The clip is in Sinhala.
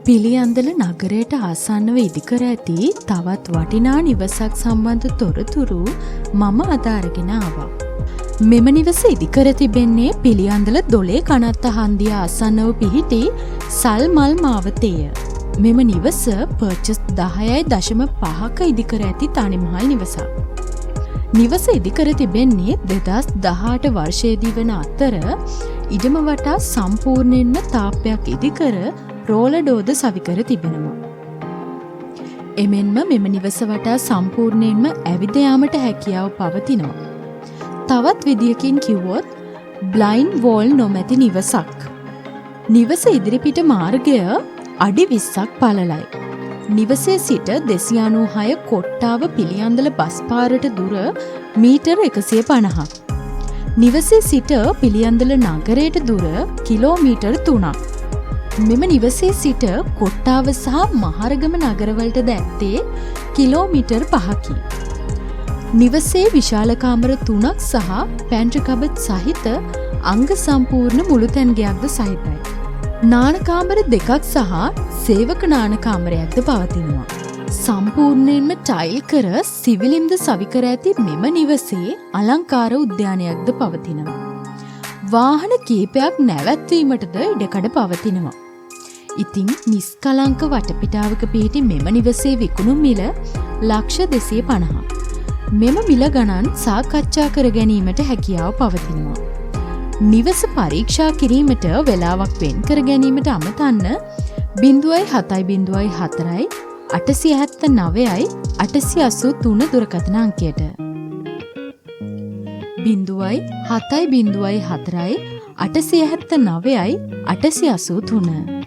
පිළියන්දල නගරයට ආසන්නව ඉදිකර ඇති තවත් වටිනා නිවසක් සම්බන්ධ තොරතුරු මම අදාරගෙන ආවා. මෙම නිවස ඉදිකර තිබෙන්නේ පිළියන්දල දොලේ කනත්ත හන්දිය ආසන්නව පිහිටි සල්මල් මාවතේය. මෙම නිවස පර්චස් 10.5ක ඉදිකර ඇති තනිමහල් නිවසක්. නිවස ඉදිකර තිබෙන්නේ 2018 වර්ෂයේදී වන අතර ඉඩම වටා සම්පූර්ණයෙන්ම තාප්පයක් ඉදිකර රෝලඩෝද සවිකර තිබෙනවා. එමෙන්ම මෙම නිවස වටා සම්පූර්ණයෙන්ම ඇවිද යාමට හැකියාව පවතිනවා. තවත් විදියකින් කිව්වොත් බ්ලයින්ඩ් වෝල් නොමැති නිවසක්. නිවස ඉදිරිපිට මාර්ගය අඩි 20ක් පළලයි. නිවසේ සිට 296 කොට්ටාව පිළියන්දල බස් පාරට දුර මීටර් 150ක්. නිවසේ සිට පිළියන්දල නගරයට දුර කිලෝමීටර් 3ක්. මෙම නිවසේ සිට කොට්ටාව සහ මහරගම නගරවලට ඇත්තේ කිලෝමීටර් 5කි. නිවසේ විශාල කාමර 3ක් සහ පැන්ට්‍රි කබඩ් සහිත අංග සම්පූර්ණ මුළුතැන්ගයක්ද සහිතයි. නානකාමර 2ක් සහ සේවක නානකාමරයක්ද පවතිනවා. සම්පූර්ණයෙන්ම ටයිල් කර සිවිලිම්ද සවිකර ඇති මෙම නිවසේ අලංකාර උද්‍යානයක්ද පවතිනවා. වාහන කීපයක් නැවැත්වීමටද ඉඩකඩ පවතිනවා. ඉතින් නිස්කලංක වටපිටාවක පිහිටි මෙම නිවසේ විකුණුම් මිල ලක්ෂ 250. මෙම මිල ගණන් සාකච්ඡා කර ගැනීමට හැකියාව පවතිනවා. නිවස පරීක්ෂා කිරීමට වෙලාවක් වෙන් කර ගැනීමට අමතන්න 07048 879යි 883 දුරකථන අංකයට 07048 879යි 883.